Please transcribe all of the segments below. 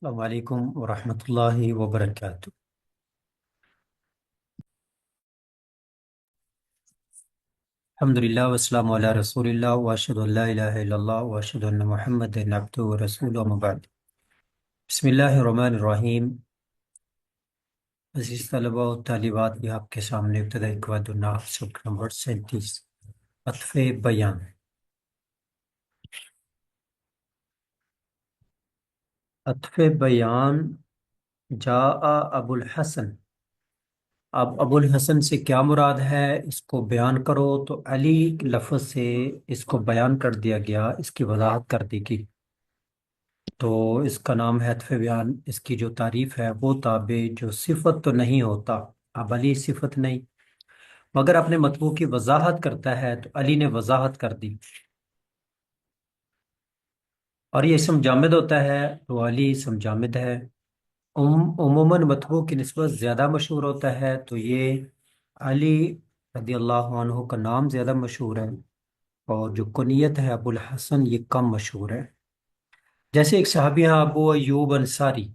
السلام علیکم ورحمۃ اللہ وبرکاتہ۔ الحمد للہ والسلام علی رسول اللہ واشہد ان لا الہ الا اللہ واشہد ان محمد عبدہ ورسولہ اما بعد۔ بسم اللہ الرحمن الرحیم۔ عزیز طلبہ و طالبات، یہ آپ کے سامنے ابتدائی قواعد النحو سبق نمبر 37، عطف بیان۔ عطف بیان، جاء ابو الحسن۔ اب ابو الحسن سے کیا مراد ہے، اس کو بیان کرو، تو علی لفظ سے اس کو بیان کر دیا گیا، اس کی وضاحت کر دی گئی، تو اس کا نام ہے عطف بیان۔ اس کی جو تعریف ہے، وہ تابع جو صفت تو نہیں ہوتا، اب علی صفت نہیں، مگر اپنے مطلوب کی وضاحت کرتا ہے، تو علی نے وضاحت کر دی، اور یہ اسم جامد ہوتا ہے تو علی اسم جامد ہے۔ عموماً مطبوع کی نسبت زیادہ مشہور ہوتا ہے، تو یہ علی رضی اللہ عنہ کا نام زیادہ مشہور ہے، اور جو کنیت ہے ابو الحسن، یہ کم مشہور ہے۔ جیسے ایک صحابی ہیں ابو ایوب انصاری،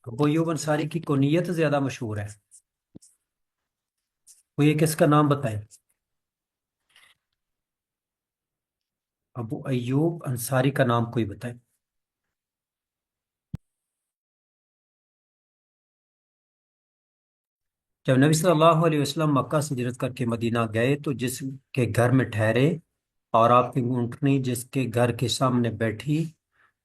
ابو ایوب انصاری کی کنیت زیادہ مشہور ہے، وہ یہ کس کا نام بتائے؟ ابو ایوب انصاری کا نام کوئی بتائے۔ جب نبی صلی اللہ علیہ وسلم مکہ سے ہجرت کر کے مدینہ گئے، تو جس کے گھر میں ٹھہرے اور آپ کی اونٹنی جس کے گھر کے سامنے بیٹھی،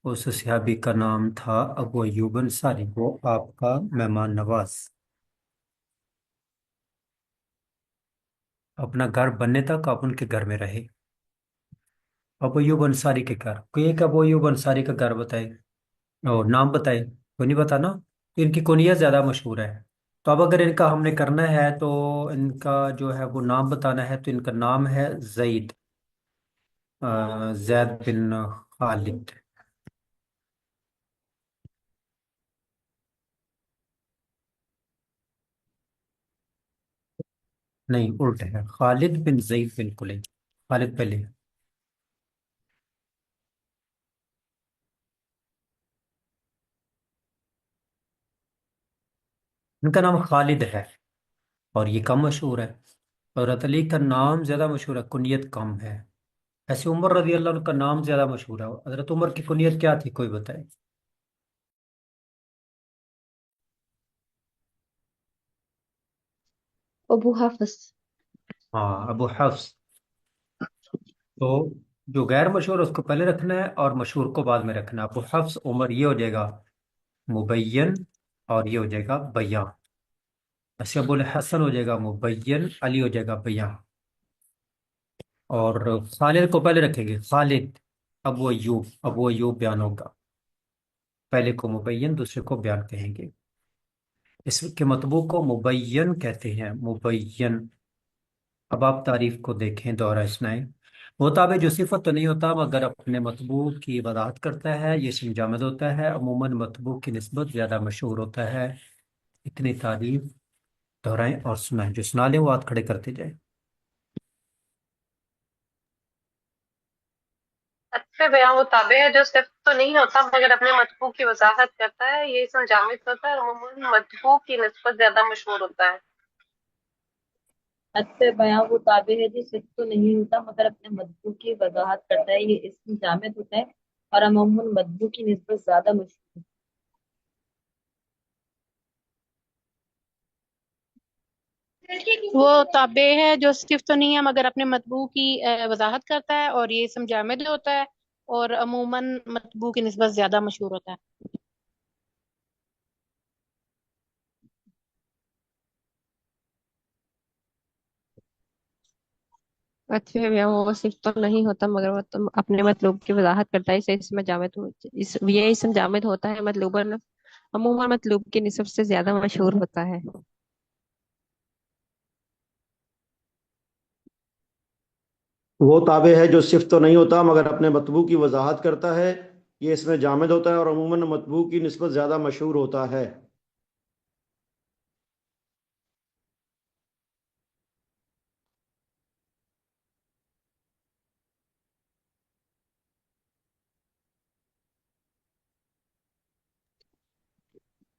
اس صحابی کا نام تھا ابو ایوب انصاری، وہ آپ کا مہمان نواز، اپنا گھر بننے تک آپ ان کے گھر میں رہے۔ ابو ایوب انصاری کے گھر، کوئی ایک ابو ایوب انصاری کا گھر بتائے اور نام بتائے، کوئی نہیں بتانا، ان کی کنیت زیادہ مشہور ہے۔ تو اب اگر ان کا ہم نے کرنا ہے، تو ان کا جو ہے وہ نام بتانا ہے، تو ان کا نام ہے زید، زید بن خالد، نہیں الٹ ہے، خالد بن زید بن کلید، خالد پہلے۔ ان کا نام خالد ہے، اور یہ کم مشہور ہے، اور علی کا نام زیادہ مشہور ہے، کنیت کم ہے۔ ایسے عمر رضی اللہ عنہ کا نام زیادہ مشہور ہے، حضرت عمر کی کنیت کیا تھی، کوئی بتائے؟ ابو حفص۔ ہاں، ابو حفص۔ تو جو غیر مشہور اس کو پہلے رکھنا ہے، اور مشہور کو بعد میں رکھنا ہے۔ ابو حفص عمر یہ ہو جائے گا مبین، اور یہ ہو جائے گا بیان۔ ایسے ابو الحسن ہو جائے گا مبین، علی ہو جائے گا بیان، اور خالد کو پہلے رکھیں گے، خالد ابو ایوب، ابو ایوب بیان ہوگا، پہلے کو مبین، دوسرے کو بیان کہیں گے۔ اس کے مطبوع کو مبین کہتے ہیں، مبین۔ اب آپ تعریف کو دیکھیں، دوہرا اسنائیں۔ وہ تابع جو صفت تو نہیں ہوتا، مگر اپنے مطبوع کی وضاحت کرتا ہے، یہ اسم جامد ہوتا ہے، عموماً مطبوع کی نسبت زیادہ مشہور ہوتا ہے۔ اتنی تعریف دہرائیں اور سنائیں، جو سنا لیں وہ ہاتھ کھڑے کرتے جائیں۔ عطف بیان وہ تابع ہے جو صرف تو نہیں ہوتا مگر اپنے مطبوع کی وضاحت کرتا ہے، یہ اسم جامد ہوتا ہے اور عموماً مطبوع کی نسبت زیادہ مشہور ہوتا ہے۔ عطف بیان وہ تابع ہے جو صرف تو نہیں ہوتا مگر اپنے مطبوع کی وضاحت کرتا ہے، یہ اسم جامد ہوتا ہے اور عموماً مطبوع کی نسبت زیادہ مشہور وہ تابع ہے جو صرف تو نہیں ہے مگر اپنے مطبوع کی وضاحت کرتا ہے، اور یہ اسم جامد ہوتا ہے اور عموماً مطبوع کی نسبت زیادہ مشہور ہوتا ہے۔ اچھا بیان وہ صرف تو نہیں ہوتا مگر وہ تم اپنے مطلوب کی وضاحت کرتا ہے، اسے اسم جامد یہ اسم جامد ہوتا ہے، مطلوباً عموماً مطلوب کی نسبت سے زیادہ مشہور ہوتا ہے۔ وہ تابع ہے جو صفت تو نہیں ہوتا مگر اپنے مطبوع کی وضاحت کرتا ہے، یہ اس میں جامد ہوتا ہے اور عموماً مطبوع کی نسبت زیادہ مشہور ہوتا ہے۔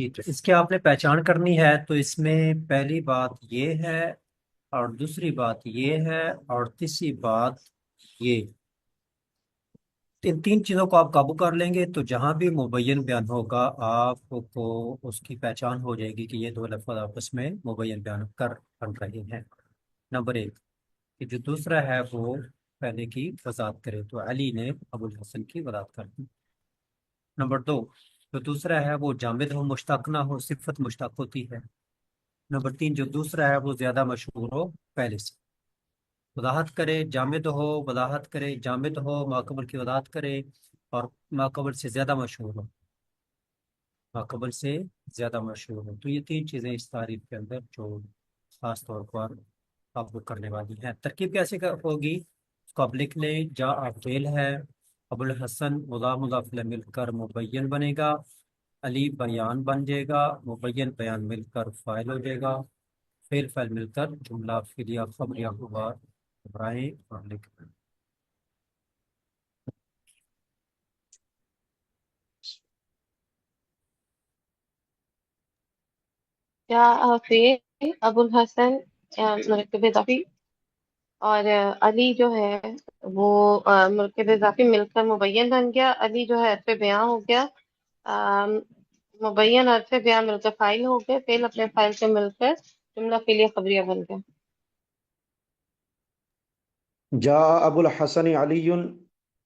جی تو اس کی آپ نے پہچان کرنی ہے، تو اس میں پہلی بات یہ ہے، اور دوسری بات یہ ہے، اور تیسری بات یہ، ان تین چیزوں کو آپ قابو کر لیں گے تو جہاں بھی مبین بیان ہوگا آپ کو اس کی پہچان ہو جائے گی کہ یہ دو لفظ آپس میں مبین بیان بن رہے ہیں۔ نمبر ایک کہ جو دوسرا ہے وہ پہلے کی وضاحت کرے، تو علی نے ابو الحسن کی وضاحت کر دی۔ نمبر دو، جو دوسرا ہے وہ جامد ہو، مشتق نہ ہو، صفت مشتق ہوتی ہے۔ نمبر تین، جو دوسرا ہے وہ زیادہ مشہور ہو پہلے سے، وضاحت کرے جامد ہو، وضاحت کرے جامد ہو، ماقبل کی وضاحت کرے، اور ماقبل سے زیادہ مشہور ہو، ماقبل سے زیادہ مشہور ہو۔ تو یہ تین چیزیں اس تعریف کے اندر جو خاص طور پر قابو کرنے والی ہیں۔ ترکیب کیسے ہوگی اس کو آپ لکھ لیں۔ جا فعل ہے، ابو الحسن مضاف مضاف الیہ مل کر مبین بنے گا، علی بیان بن جائے گا، مبین بیان مل کر فاعل ہو جائے گا، فعل فعل مل کر جملہ فعلیہ خبریہ ہوا ابراہیم اور لکھ دیں۔ کیا فعل ابو الحسن مرکب اضافی اور علی جو ہے وہ مرکب اضافی مل کر مبین بن گیا، علی جو ہے حرف بیان ہو گیا، آم، مبین حرف بیان مل کر فاعل ہو گئے، فعل اپنے فاعل سے مل کر جملہ فعلیہ خبریہ بن گیا۔ جا ابو الحسن علی،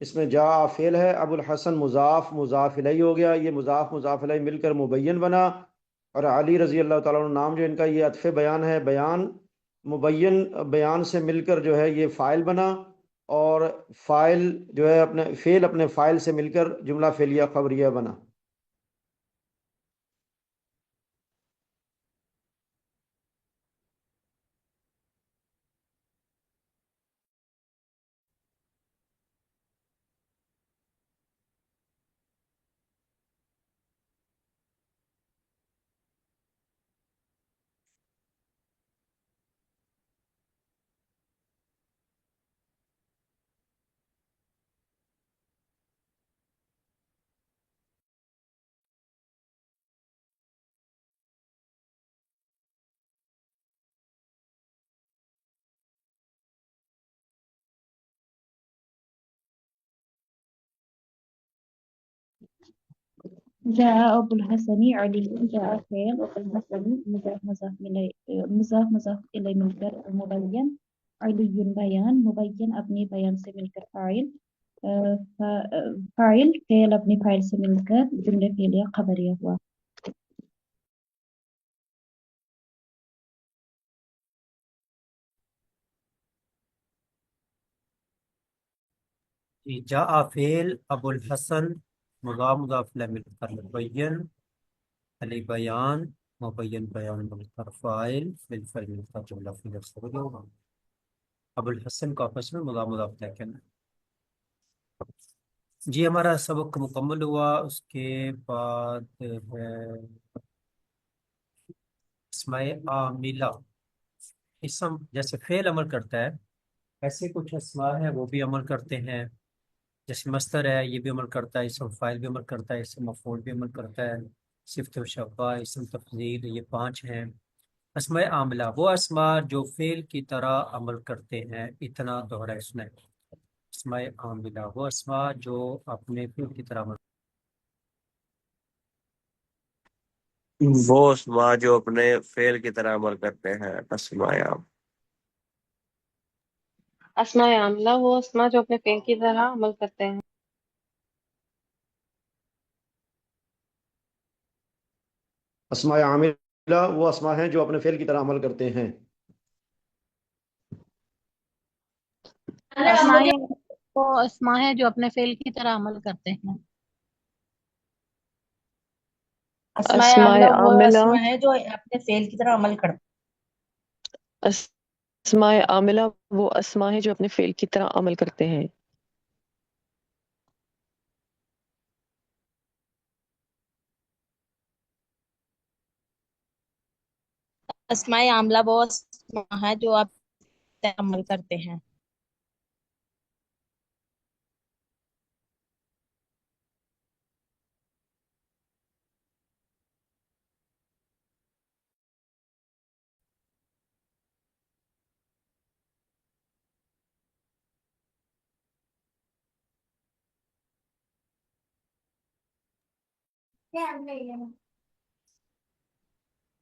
اس میں جا فعل ہے، ابو الحسن مضاف مضاف الیہ ہو گیا، یہ مضاف مضاف الیہ مل کر مبین بنا، اور علی رضی اللہ تعالیٰ عنہ نام جو ان کا یہ عطف بیان ہے، بیان مبین بیان سے مل کر جو ہے یہ فاعل بنا، اور فاعل جو ہے اپنے فعل اپنے فاعل سے مل کر جملہ فعلیہ خبریہ بنا۔ جاء أبو الحسن علي. جاء فعل، أبو الحسن مضاف مضاف إليه مل کر مبین، علی بیان، مبین اپنے بیان سے مل کر فاعل، فاعل فعل اپنے فاعل سے مل کر جملے فعلیہ خبریہ ہوا۔ جی جا فعل ابو الحسن مضاف مضاف الیہ مل کر مبین، علی بیان، مبین بیان مل کر فاعل، فعل فعل مل کر جملہ فعلیہ خبریہ ہوگا۔ ابو الحسن کو آپس میں مضاف مضاف الیہ کہنا ہے۔ جی ہمارا سبق مکمل ہوا، اس کے بعد ہے اسماء عاملہ۔ اسم جیسے فعل عمل کرتا ہے، ایسے کچھ اسماء ہیں وہ بھی عمل کرتے ہیں، جیسے مصدر ہے یہ بھی عمل کرتا ہے، اسم فاعل بھی عمل کرتا ہے، اسم مفعول بھی عمل کرتا ہے، صفت و شبہ، اسم تفضیل، یہ پانچ ہیں۔ اسماء عاملہ وہ اسماء جو فعل کی طرح عمل کرتے ہیں، اتنا دوہرا سنیں۔ اسماء عاملہ وہ اسماء جو اپنے فعل کی طرح عمل، وہ اسماء جو اپنے فعل کی طرح عمل کرتے ہیں، اسماء عام۔ اسماء عاملہ وہ اسماء جو اپنے فعل کی طرح عمل کرتے ہیں۔ اسماء عاملہ وہ اسماء ہیں جو اپنے فعل کی طرح عمل کرتے ہیں۔ اسماء وہ اسماء ہے جو اپنے فعل کی طرح عمل کرتے ہیں۔ اسماء اسماء عاملہ وہ عاملہ اسماء ہے جو اپنے فعل کی طرح عمل کرتے اسماء عاملہ وہ اسماء ہیں جو اپنے فعل کی طرح عمل کرتے ہیں۔ ہیں۔ اسماء عاملہ وہ اسماء ہے جو آپ عمل کرتے ہیں۔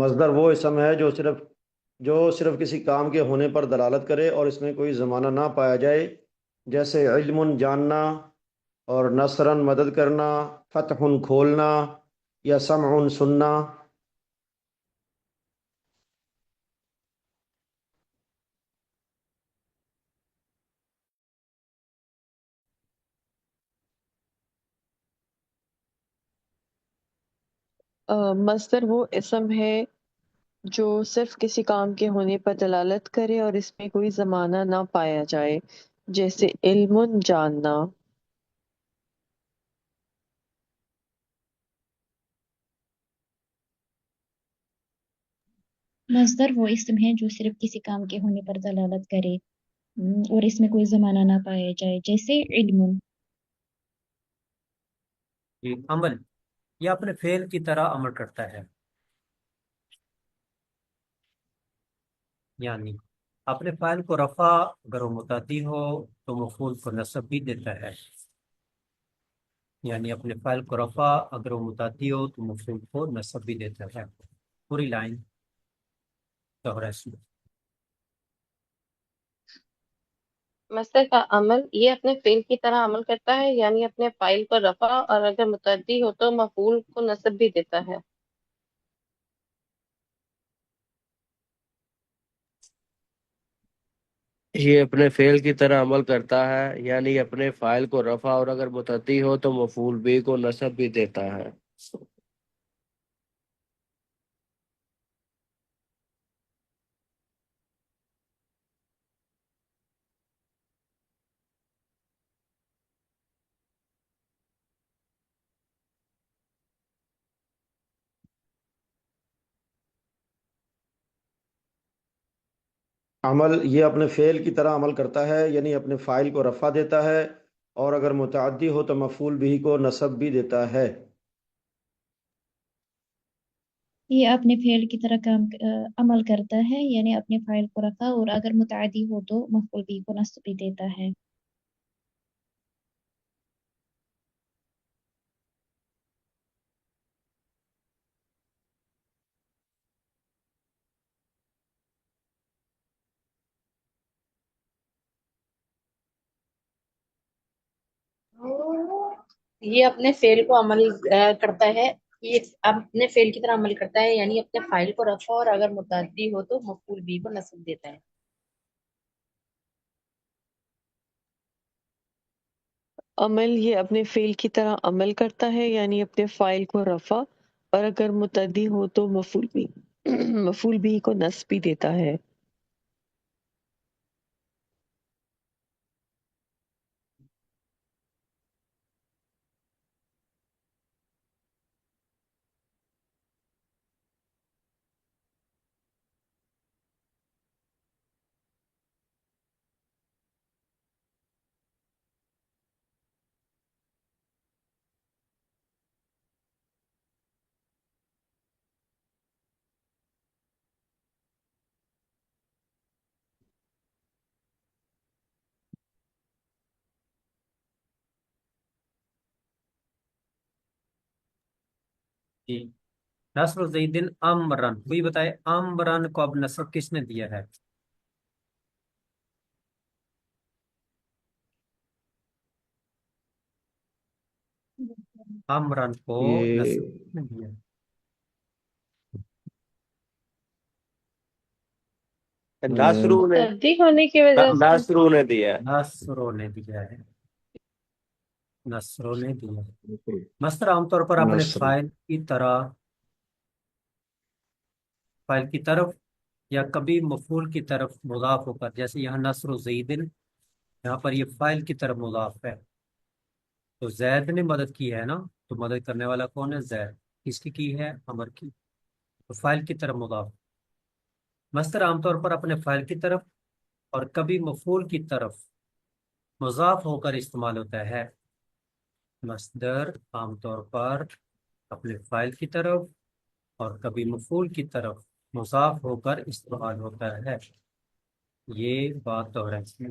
مصدر وہ اسم ہے جو صرف کسی کام کے ہونے پر دلالت کرے اور اس میں کوئی زمانہ نہ پایا جائے، جیسے علم جاننا، اور نصرن مدد کرنا، فتح کھولنا، یا سمع سننا۔ مصدر وہ اسم ہے جو صرف کسی کام کے ہونے پر دلالت کرے اور اس میں کوئی زمانہ نہ پایا جائے، جیسے علم جاننا۔ مصدر وہ اسم ہے جو صرف کسی کام کے ہونے پر دلالت کرے اور اس میں کوئی زمانہ نہ پایا جائے، جیسے علم۔ جی، عمل یہ اپنے فعل کی طرح عمل کرتا ہے، یعنی اپنے فاعل کو رفع اگر وہ متعدی ہو تو مفعول کو نصب بھی دیتا ہے، یعنی اپنے فاعل کو رفع اگر وہ متعدی ہو تو مفعول کو نصب بھی دیتا ہے۔ پوری لائن دوہرا اس میں۔ مصدر کا عمل یہ اپنے فعل کی طرح عمل کرتا ہے، یعنی اپنے فاعل کو رفع اور اگر متعدی ہو تو مفعول کو نصب بھی دیتا ہے۔ یہ اپنے فعل کی طرح عمل کرتا ہے، یعنی اپنے فاعل کو رفع اور اگر متعدی ہو تو مفعول بھی کو نصب بھی دیتا ہے۔ عمل یہ اپنے فعل کی طرح عمل کرتا ہے، یعنی اپنے فاعل کو رفع دیتا ہے اور اگر متعدی ہو تو مفعول بھی کو نصب بھی دیتا ہے۔ یہ اپنے فعل کی طرح عمل کرتا ہے، یعنی اپنے فاعل کو رفع اور اگر متعدی ہو تو مفعول بھی کو نصب بھی دیتا ہے۔ یہ اپنے فعل کو عمل کرتا ہے، یہ اپنے فعل کی طرح عمل کرتا ہے، یعنی اپنے فاعل کو رفع اور اگر متعدی ہو تو مفعول بھی کو نصب دیتا ہے۔ عمل یہ اپنے فعل کی طرح عمل کرتا ہے، یعنی اپنے فاعل کو رفع اور اگر متعدی ہو تو مفعول بھی کو نصب بھی دیتا ہے۔ جی، نصر زیدن امرن، کوئی بتائے امرن کو اب نصب کس نے دیا ہے؟ امرن کو یہ نصب کس نے دیا ہے؟ ناصرو نے متعدی ہونے کی وجہ سے ناصرو نے دیا ہے۔ نصروں نے دیا ہے، نصروں نے دیا ہے۔ مصدر عام طور پر اپنے نصر۔ فاعل کی طرف یا کبھی مفعول کی طرف مضاف ہو کر، جیسے یہاں نصر زیدن، یہاں پر یہ فاعل کی طرف مضاف ہے، تو زید نے مدد کی ہے نا، تو مدد کرنے والا کون ہے؟ زید۔ کس کی ہے؟ عمر کی، تو فاعل کی طرف مضاف۔ مصدر عام طور پر اپنے فاعل کی طرف اور کبھی مفعول کی طرف مضاف ہو کر استعمال ہوتا ہے۔ مصدر عام طور پر اپنے فاعل کی طرف اور کبھی مفعول کی طرف مضاف ہو کر استعمال ہوتا ہے، یہ بات تو ہے اس میں۔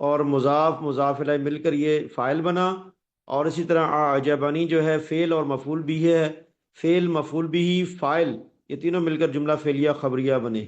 اور مضاف مضاف الیہ مل کر یہ فاعل بنا، اور اسی طرح اعجبنی جو ہے فعل اور مفعول بھی ہے، فعل مفعول بھی فاعل، یہ تینوں مل کر جملہ فعلیہ خبریہ بنے۔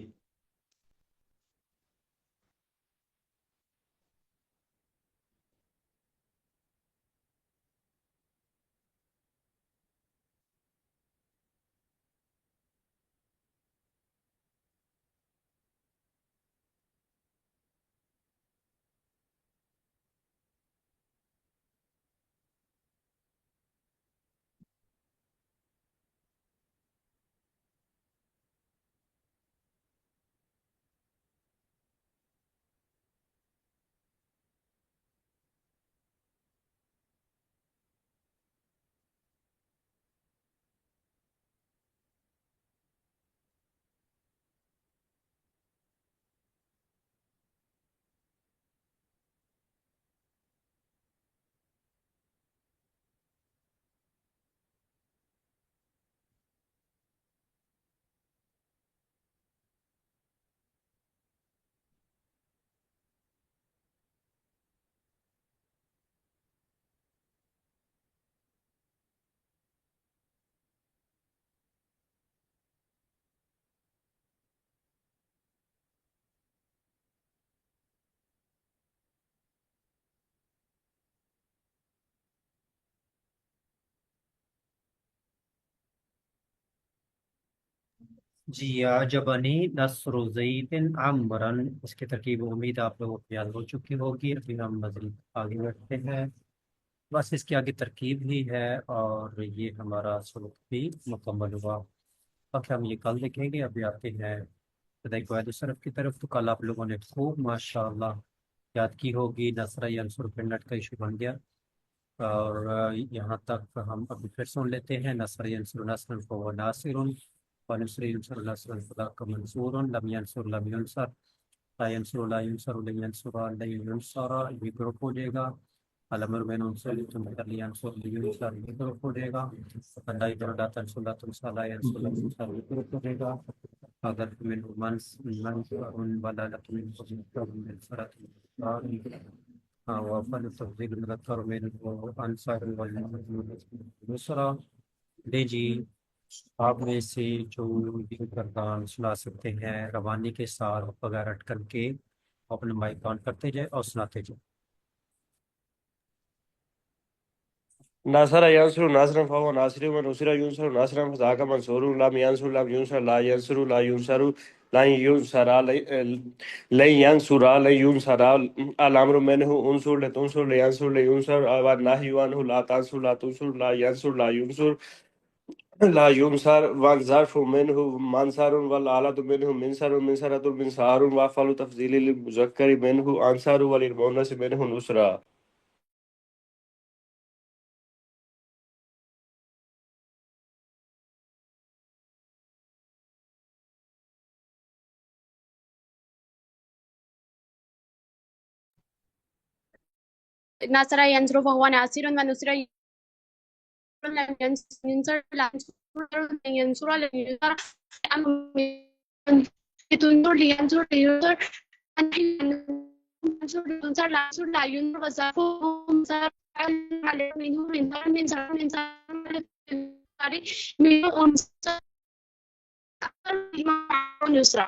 جی، عجبنی نصر زید عمرن، اس کی ترکیب امید آپ لوگوں کو یاد ہو چکی ہوگی۔ ابھی ہم مزید آگے بڑھتے ہیں، بس اس کی آگے ترکیب ہی ہے اور یہ ہمارا سبق بھی مکمل ہوا۔ باقی ہم یہ کل دیکھیں گے۔ ابھی آتے ہیں ابتدائی قواعد الصرف کی طرف۔ تو کل آپ لوگوں نے خوب ماشاءاللہ یاد کی ہوگی، نصر ینصر پہ نٹ کا ایشو بن گیا، اور یہاں تک ہم ابھی پھر سن لیتے ہیں۔ نصر ینصر نصر فهو ناصر، ونصر ینصر نصر فذاک منصور، لم ینصر لم ینصر، لا ینصر لا ینصر لن ینصر لن ینصر، یہ گروپ ہو جائے گا۔ الامر میں انصر لتنصر لینصر لینصر، یہ گروپ ہو جائے گا۔ لا ادھر لا تنصر لا تنصر لا ینصر لا ینصر، یہ گروپ ہو جائے گا۔ اگر من منصر ولا لکن من فرات ہاں، وفن تفضیل مذکر منه انصر والنصرہ۔ لے جی، آپ میں سے جو یہ کردان سنا سکتے ہیں روانی کے ساتھ بغیر اٹکن کے، اپنے مائک آن کرتے جائے اور سناتے جائے۔ ناصر ینصر ناصرا فهو ناصر، ونصر ینصر ناصرا فذاک منصور، لم ینصر لم ینصر لا ینصر لا ینصر لن ینصر لن ینصر لن ینصر، الامر منه انصر لتنصر لینصر لینصر، والنهی عنه لا تنصر لا تنصر لا ینصر لا ینصر لا ينصر، والظرف منه منصر، والآلة منه منصر منصرة منصار، وأفعل تفضيل للمذكر منه أنصر، وللمؤنث منه نصرة۔ نصر ينصر فهو ناصر، ونصر لم ينصر لا ينصر لن ينصر، تنصر لينصر لينصر، ينصر لينصر لا ينصر لا ينصر، وظرف منصر منه منصر منصر منصر منه انصر يسرى۔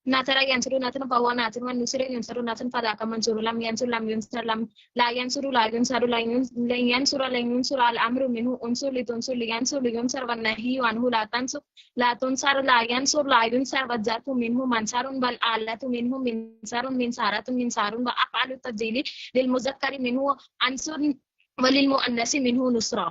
ناصر ينصر ناصر فهو ناصر، ونصر ينصر ناصر فذاك منصور، لم ينصر لم ينصر لم لا ينصر لا ينصر لن ينصر لن ينصر، الأمر منه انصر لتنصر لينصر لينصر، والنهي عنه لا تنصر لا تنصر لا ينصر لا ينصر، والظرف منه منصر، والآلة منه منصر منصارة منصار، وأفعل التفضيل للمذكر منه أنصر، وللمؤنث منه نصرة۔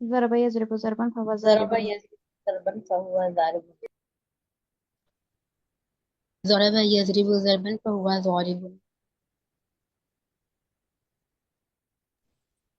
ضرب يضرب ضربا فهو ضرب ضارب يضرب ضربا فهو ضارب. ضرب يضرب ضربا فهو ضارب.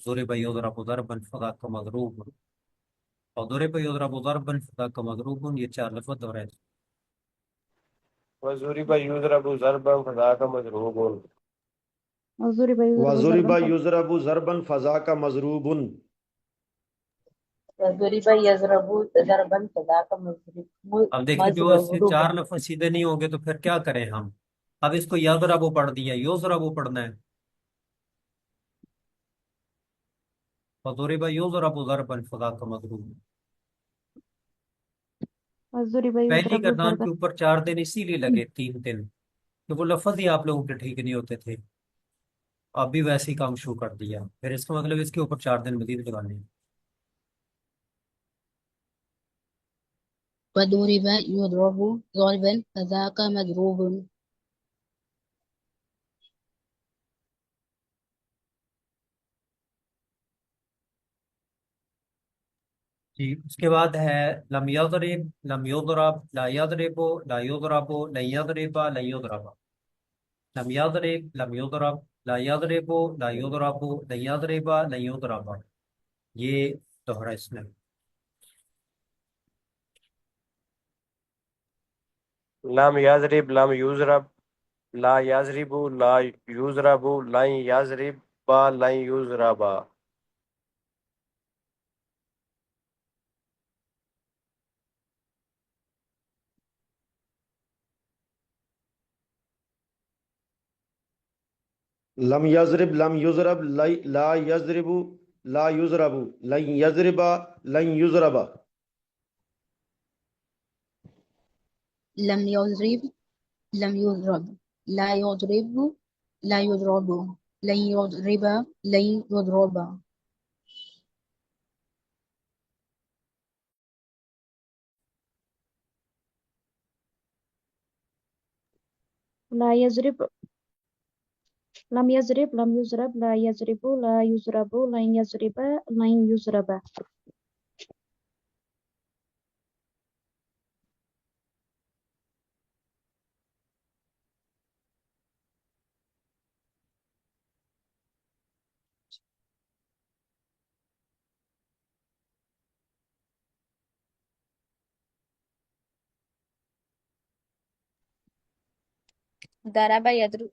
ضرب يضرب ضربا فذاك مضروب اور ضرب يضرب ضربا فذاك مضروب، یہ چار لفظ دہرائے تھے. وضرب یضرب ضربا فذاک مضروب. وضرب يضرب وضرب ضربا یضرب ضربا فذاک مضروب. ضرب یضرب ضربا فذاک اب دیکھیں جو اس سے مضروب. چار لفظ سیدھے نہیں ہوں گے تو پھر کیا کریں ہم؟ اب اس کو یضرب پڑھ دیا، یضرب پڑھنا ہے. وضرب یضرب ضربا فذاک مضروب. وضرب پہلی يضرب گردان ضربا. کے اوپر 4 دن اسی لیے لگے، 3 دن، کہ وہ لفظ ہی آپ لوگوں کے ٹھیک نہیں ہوتے تھے. اب بھی ویسے ہی کام شروع کر دیا، پھر اس کا مطلب اس کے اوپر 4 دن مزید لگانے ہیں. وضرب يضرب ضربا فذاك مضروب. جی اس کے بعد ہے لم یضرب لم یضرب لا یضرب لا یضرب لن یضرب لن یضرب. لم یضرب لم یضرب لا یضرب لا یضرب لن یضرب لن یضرب، یہ دوہرا اس میں. لم یضرب لم یضرب لا یضرب لا یضرب لن یضرب لن یضرب. لم یضرب لم یضرب لا یضرب لا یضرب لن یضرب لن یضرب. لم يضرب لم يضرب لا يضرب لا يضرب لن يضرب لن يضرب. لا يضرب لم يضرب لم يضرب لا يضرب لا يضرب لن يضرب لن يضرب. ضرب يضرب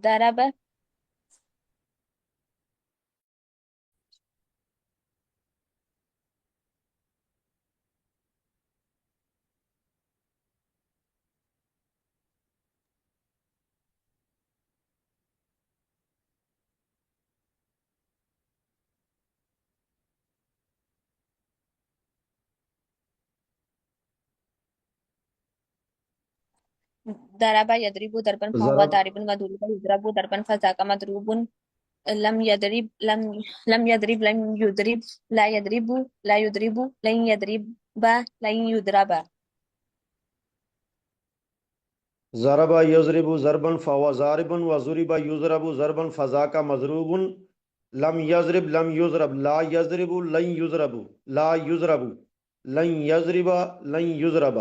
ضرب ضرب يضرب ضربا فهو ضرب ضارب وضرب يضرب ضربا فذاك مضروب. لم يضرب لم يضرب لم يضرب لا يضرب لا يضرب لن يضرب لن يضرب. ضرب یضرب ضربا فهو ضارب وضرب یضرب ضربا فذاک مضروب. لم یضرب لم یضرب لا یضرب لن یضرب لا یضرب لن یضرب لن یضرب.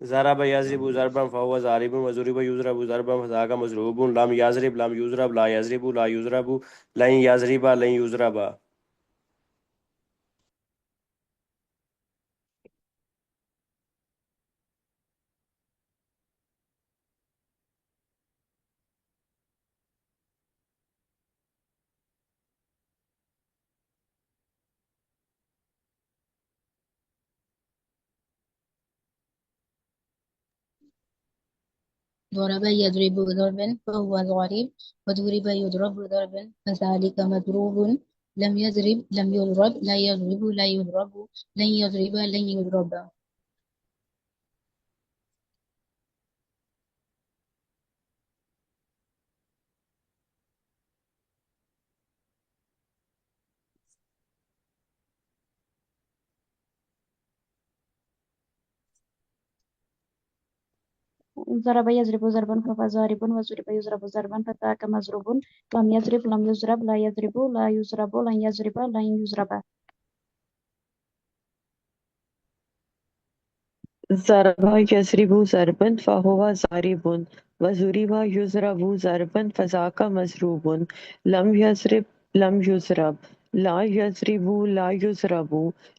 ضرب یضرب ضربا فهو ضارب وضرب یضرب ضربا فذاک مضروب. لم یضرب لم یضرب لا یضرب لا یضرب لن یضرب لن یضرب. ضرب يضرب ضربا فهو ضارب وضرب يضرب ضربا فذلك مضروب. لم يضرب لم يضرب لا يضرب لا يضرب لن يضرب لن يضرب. ضرب يضرب ضربا فهو ضارب وضرب يضرب ضربا فذاك مضروب. لم يضرب لم يضرب لا يضرب لا يضرب لن يضرب لن يضرب. ضربہ یضرب ضربن فہو ضارب وضرب یضرب ضربا فذاک مضروب لم یضرب لم یضرب لا یضرب لا یضرب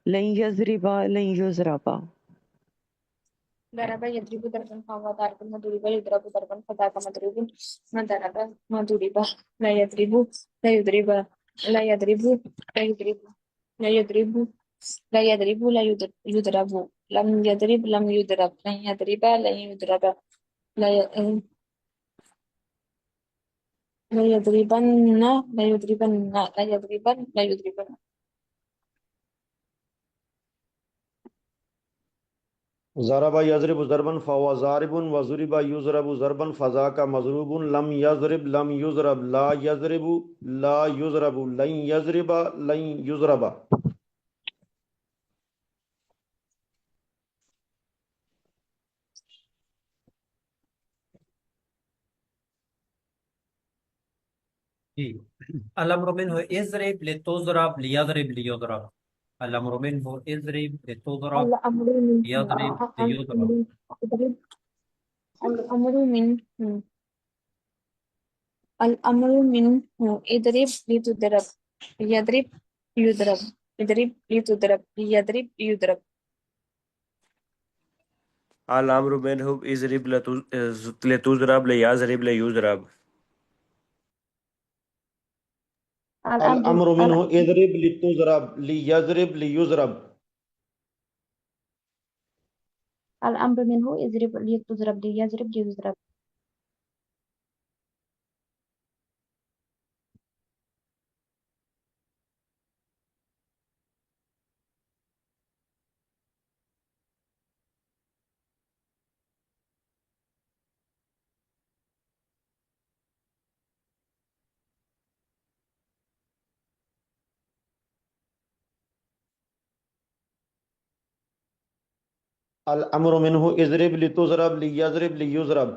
لن یضرب لن یضرب. ضرب يضرب ضربا فهو ضارب وضرب يضرب ضربا فذاك مضروب ما ضرب ما ضرب لا يضرب لا يضرب لا يضرب لا يضرب لا يضرب لا يضرب لا يضرب لم يضرب لم يضرب لن يضرب لن يضرب لا لا يضربن لا يضربن لا يضربن لا يضربن. ضرب یضرب ضربا فهو ضارب وضرب یضرب ضربا فذاک مضروب لم یضرب لم یضرب لا یضرب لا یضرب لن یضرب لن یضرب. جی الامر منه اضرب لتضرب ليضرب ليضرب. الامر منه اضرب لتضرب الأمر منه يضرب ليضرب. الأمر منه الأمر منه اضرب لتضرب يضرب يضرب اضرب لتضرب يضرب يضرب. الامر منه اضرب لتضرب ليضرب ليضرب. الأمر الامر منه اضرب لتضرب لیضرب لیضرب. الأمر منه اضرب لتضرب ليضرب ليضرب. الامر منه اضرب لتضرب لیضرب لیضرب.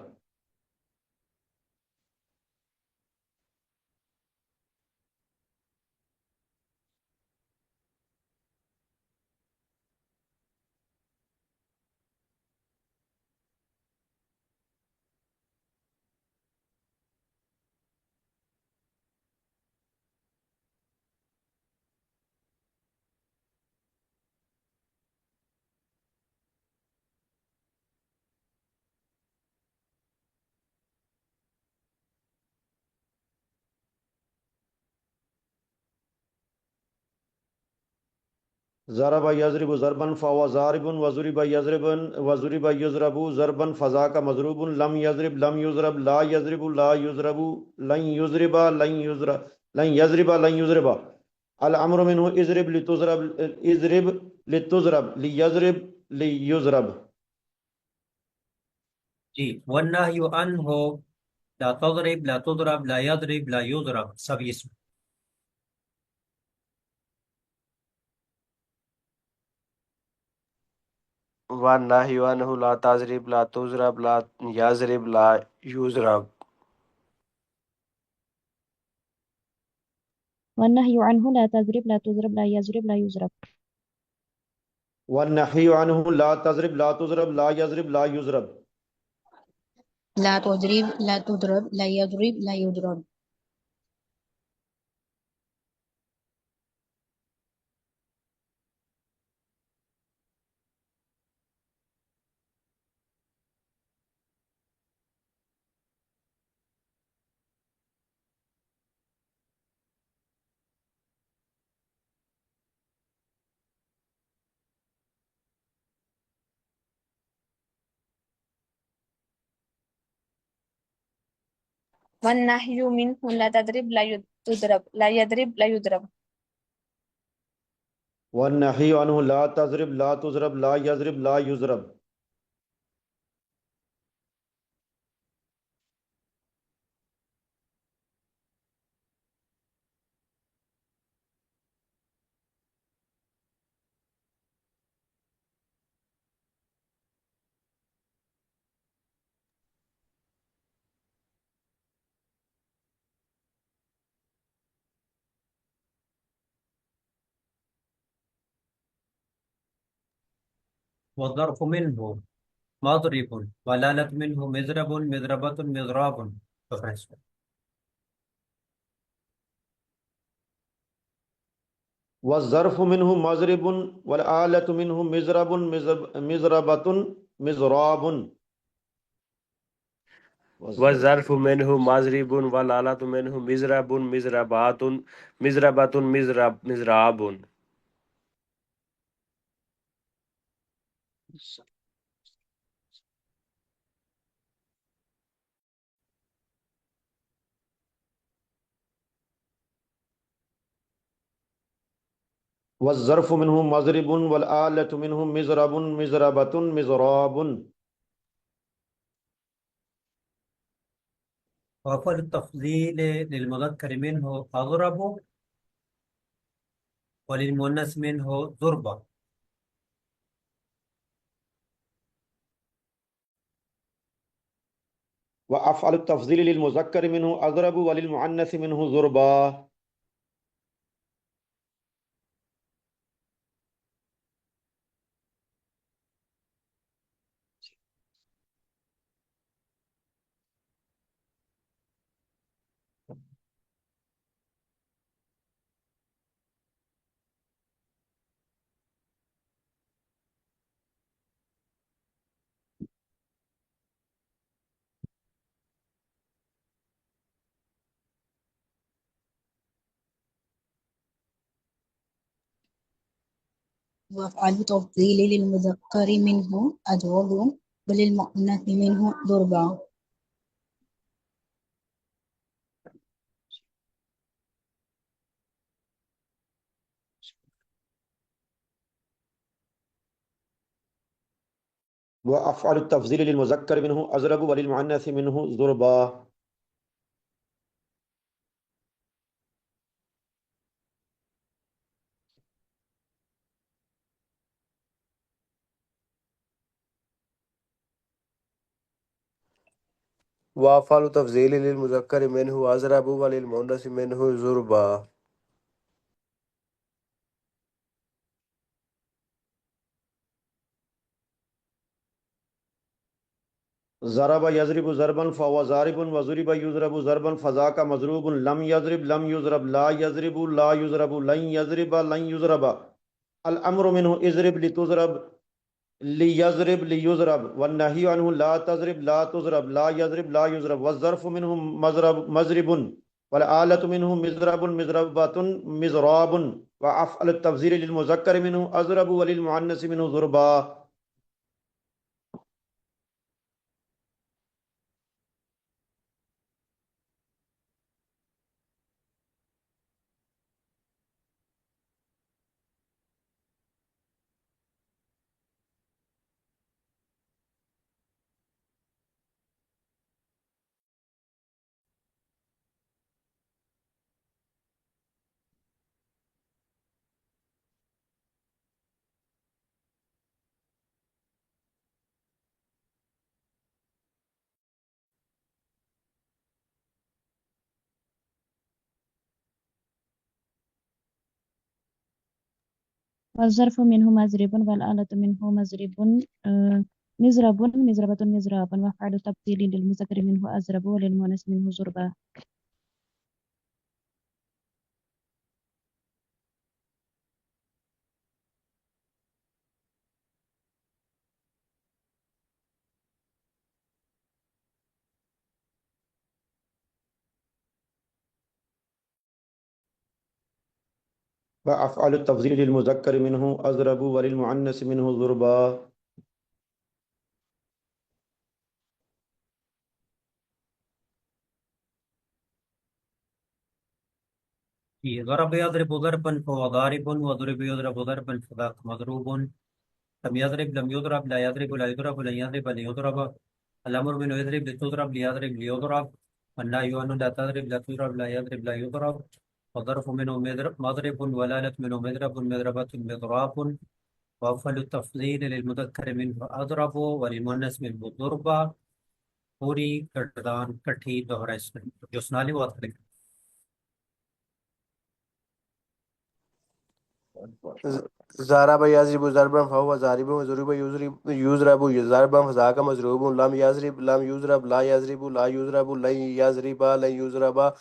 ضرب یضرب ضربا فهو ضارب وضرب یضرب وضرب یضرب ضربا فذاک مضروب لم یضرب لم یضرب لا یضرب لا یضرب لن یضرب لن یضرب لن یضرب لن یضرب. الامر منه اضرب لتضرب اضرب لتضرب لیضرب لیضرب. جی والنهي عنه لا تضرب لا تضرب لا يضرب لا يضرب سب اسم. والنهي عنه لا تضرب لا تضرب لا يضرب لا يضرب. والنهي عنه لا تضرب لا تضرب لا يضرب لا يضرب. والنهي عنه لا تضرب لا تضرب لا يضرب لا يضرب. لا تضرب لا تضرب لا يضرب لا يضرب. والنهي منه لا تضرب لا تضرب لا يضرب لا يضرب. والنهي عنه لا تضرب لا تضرب لا يضرب لا يضرب. والظرف منه مضرب والآلة منه مضرب مضربة مضراب Professor. والظرف منه مضرب والآلة منه مضرب مضربة مضراب. والظرف منه مضرب والآلة منه مضرب مضربات مضربة مضراب. والظرف منه مضرب والآلة منه مضرب مضربة مضراب. وأفعل التفضيل للمذكر منه أضرب وللمؤنث منه ضربة. وأفعل التفضيل للمذكر منه أضرب وللمؤنث منه ضربا. وأفعل تفضيل للمذكر منه أضرب وللمؤنث منه ضربا. وأفعل التفضيل للمذكر منه أضرب وللمؤنث منه ضربا. وأفعل تفضيل للمذكر منه أضرب وللمؤنث منه ضربا. ضرب يضرب ضربا فهو ضارب وضرب يضرب ضربا فذاك مضروب. لم يضرب لم يضرب لا يضرب لا يضرب لن يضرب لن يضرب. الأمر منه اضرب لتضرب ليضرب ليضرب والنهي عنه لا تضرب لا تضرب لا يضرب لا يضرب. والظرف منه مضرب والآلة منه مضرب مضربة مضراب. وأفعل التفضيل للمذكر منه أضرب وللمؤنث منه ضربا. والظرف منه مضرب والآلة منه مضرب مضرب مضربة مضرابا. وأفعل تفضيل للمذكر منه أضرب وللمؤنث منه ضربا. وأفعل التفضيل للمذكر منه أضرب وللمؤنث منه ضربا. ضرب يضرب ضربا فهو ضارب وضرب يضرب ضربا فذاك مضروب. لم يضرب لم يضرب لا يضرب لا يضرب لن يضرب لن يضرب. الأمر منه يضرب لتضرب ليضرب ليضرب والنهي عنه لا تضرب لا تضرب لا يضرب لا يضرب. والظرف منه مضرب والآلة منه مضرب مضربة مضراب. وأفعل التفضيل للمذكر منه أضرب وللمؤنث منه ضربا. پوری گردان کٹھی دوہرا اس میں جو سنا لی وہ کرے ضرب يضرب ضربا فهو ضارب وضرب يضرب ضربا فذاك مضروب لم يضرب لم يضرب لا يضرب لا يضرب لن يضرب لن يضرب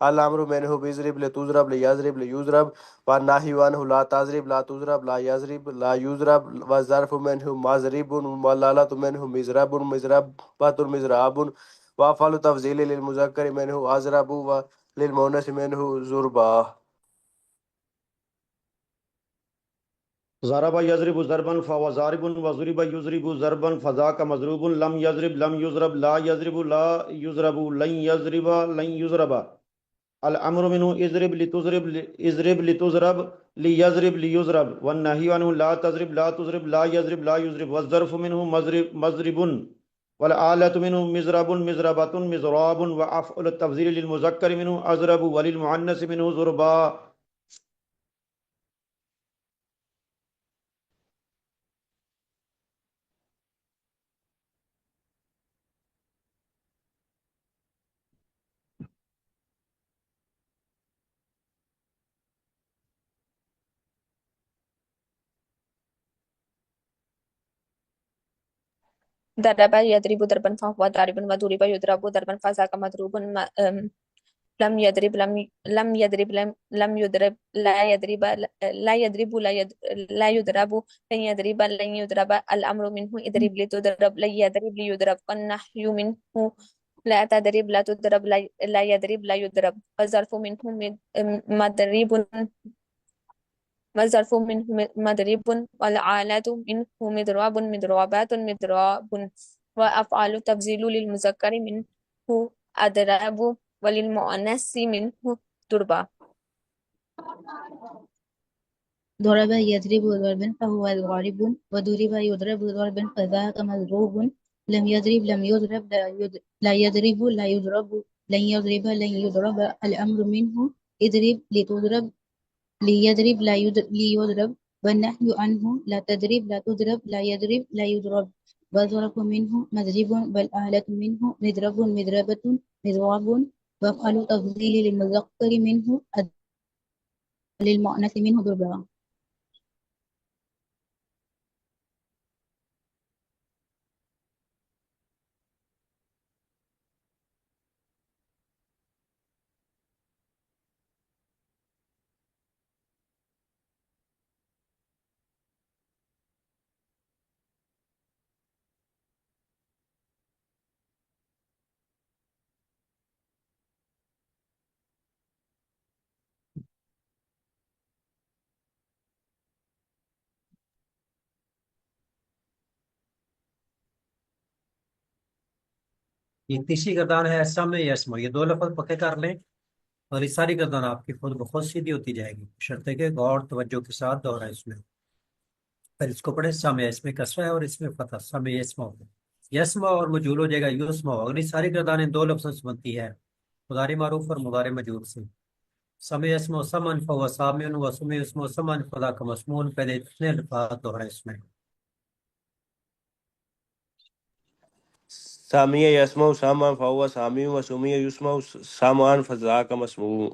الأمر منه بيضرب لتضرب ليضرب ليضرب والنهي عنه لا تضرب لا تضرب لا يضرب لا يضرب والظرف منه مضرب والآلة منه مضرب مضربة مضراب وأفعل تفضيل للمذكر منه أضرب وللمؤنث منه ضربا. ضرب یضرب ضربا فهو ضارب وضرب یضرب ضربا فذاك مضروب لم یضرب لم یضرب لا یضرب لا یضرب لن یضرب لن یضرب الامر منه اضرب لتضرب اضرب لتضرب ليضرب ليضرب والنهي عنه لا تضرب لا تضرب لا يضرب لا يضرب والظرف منه مضرب مضرب والآلة منه مضرب مضربة مضراب وأفعل التفضيل للمذكر منه أضرب وللمؤنث منه ضربا. ضرب يضرب ضربا فهو ضارب وضرب يضرب ضربا فذاك مضروب لم يضرب لم يضرب لم يضرب لا يضرب لا يضرب لا يضرب لن يضرب لن يضرب الأمر منه اضرب لتضرب لا يضرب ليضرب والنهي منه لا تضرب لا تضرب لا يضرب لا يضرب والظرف منه مضرب والظرف منه مضرب والعالة منه مضراب مضربات مضراب وأفعال تبذيل للمذكر منه أضرب وللمؤنث منه ضربا. ضرب يضرب ضربا فهو ضارب وضرب يضرب ضربا فذاك مضروب لم يضرب لم يضرب لا يضرب لا يضرب لن يضرب لن يضرب الأمر منه اضرب لتضرب ليضرب لا ليضرب والنهي عنه لا تضرب لا تضرب لا يضرب لا يضرب والظرف منه مضرب والآلة منه مضرب مضربة مضراب وأفعل تفضيل للمذكر منه للمؤنث منه ضربا. یہ تیسری گردان ہے سم یسم، یہ دو لفظ پکے کر لیں اور یہ ساری گردان آپ کی خود بخود سیدھی ہوتی جائے گی، شرط ہے کہ غور توجہ کے ساتھ دورہ اس میں. پھر اس کو پڑھیں سم، اس میں کسرہ ہے اور اس میں فتح، سم یسم ہو یسم اور مجھول ہو جائے گا یسم ہو. اگلی ساری گردانیں دو لفظوں سے بنتی ہے، مضارع معروف اور مضارع مجرور سے. سم یسم و سمن فهو سامع و سم یسم و سمن فذاک مسمون، پہلے اتنے الفاظ دورہ اس میں. سامع يسمع سامعا فهو سامع وسمع يسمع سامعا فذاك مسموع.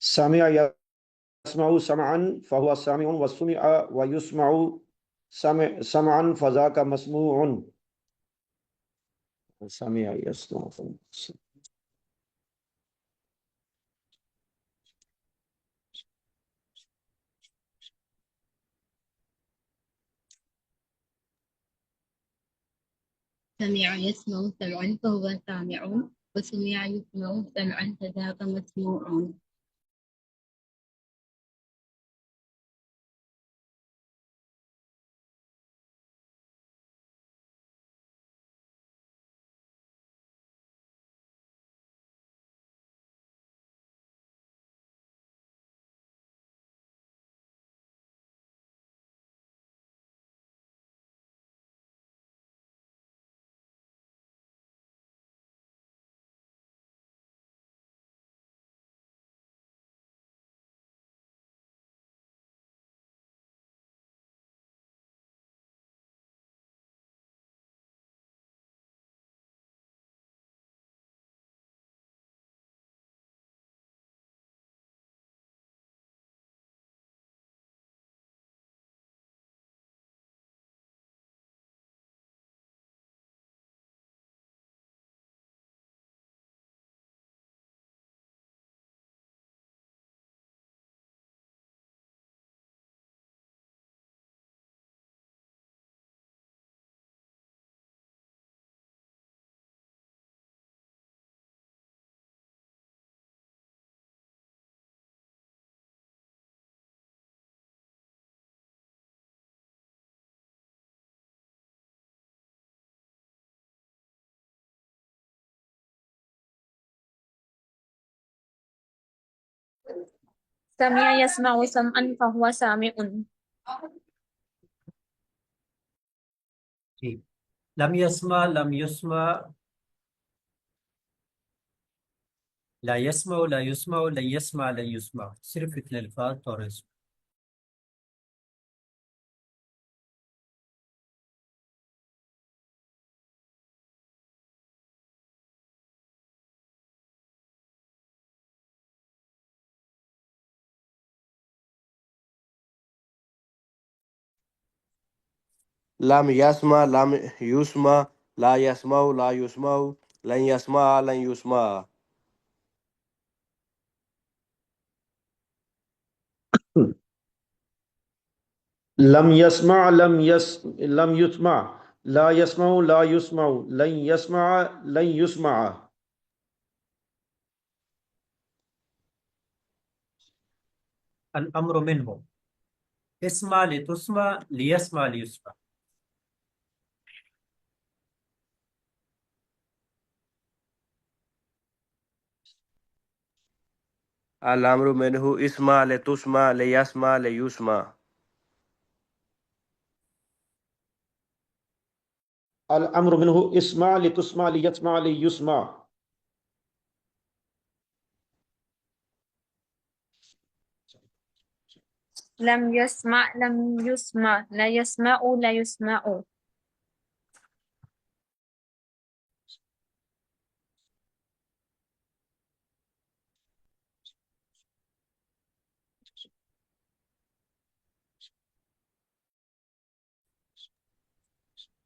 سمع يسمع سمعا فهو سامع وسمع ويسمع سمعا فذاك مسموع. سمع يسمع سمع يسمع سمعا فهو سامع وسمع يسمع سمعا فذاك مسموع. سمع يسمع سمعا فهو سامع. ٹھیک. لم يسمع لم يسمع لا يسمع لا يسمع لن يسمع لن يسمع. صرف اتنے الفاظ اور اسم. لم يسمع لم يسمع لا يسمع لا يسمع لن يسمع لن يسمع. لم يسمع لم يسمع لا يسمع لا يسمع لن يسمع لن يسمع. الامر منه اسمع لتسمع ليسمع ليسمع. الأمر منه اسمع لتسمع ليسمع ليسمع. الامر منه اسمع لتسمع ليسمع ليسمع. لم يسمع لم يسمع لا يسمع لا يسمع.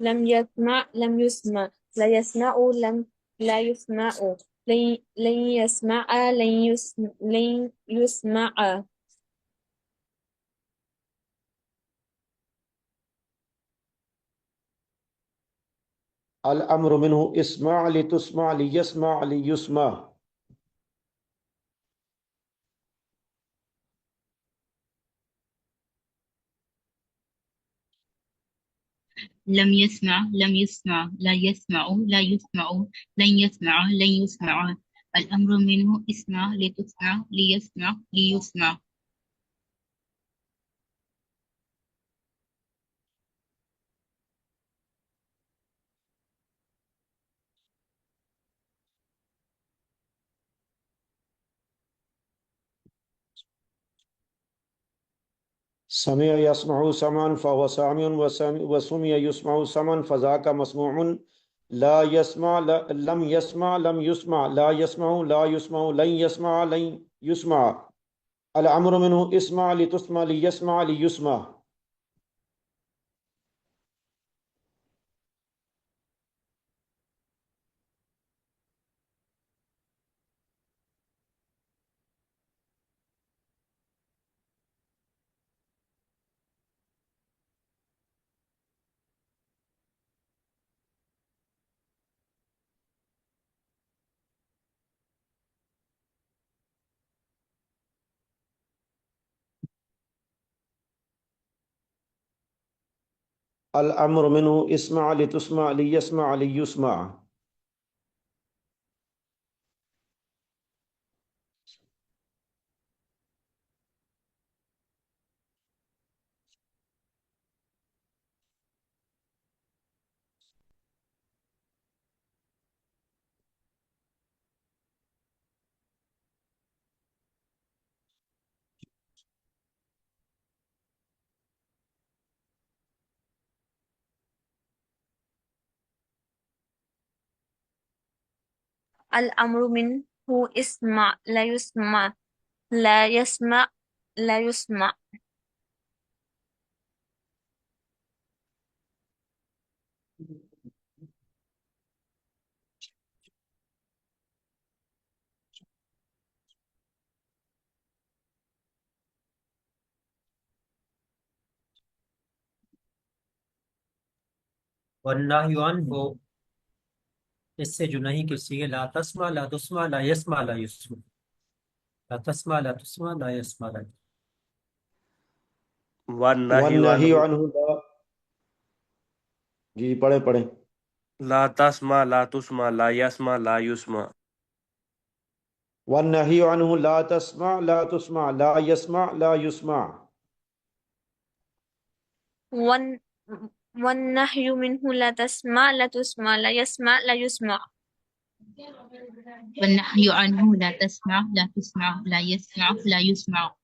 لم يسمع لم يسمع لا يسمع لم لا يسمع لن يسمع لن يسمع. الامر منه اسمع لتسمع ليسمع ليسمع. لم يسمع لم يسمع لا يسمع لا يسمع لن يسمع لن يسمع. الأمر منه اسمع لتسمع ليسمع ليسمع. سمع يسمع سمعا فهو سامع وسمع يسمع سمعا فذاك مسموع. لا يسمع لم يسمع لم يسمع لا يسمع لا يسمع لن يسمع لن يسمع. الأمر منه اسمع لتسمع ليسمع ليسمع. الأمر منه اسمع لتسمع ليسمع ليسمع. الأمر منه اسمع لا يسمع لا يسمع لا يسمع. والنهي عنه اس سے جو نہیں کی صیغہ لا تسمع لا تسمع لا يسمع لا يسمع. لا تسمع لا تسمع لا يسمع لا يسمع. والنهي والنهي عنه عنه لا. جی پڑھیں. لا تسمع لا تسمع لا يسمع لا يسمع. والنهي عنه لا تسمع لا تسمع لا يسمع لا يسمع. ون والنهي منه لا تسمع لا تسمع لا يسمع لا يسمع. والنهي عنه لا تسمع لا تسمع لا يسمع لا يسمع.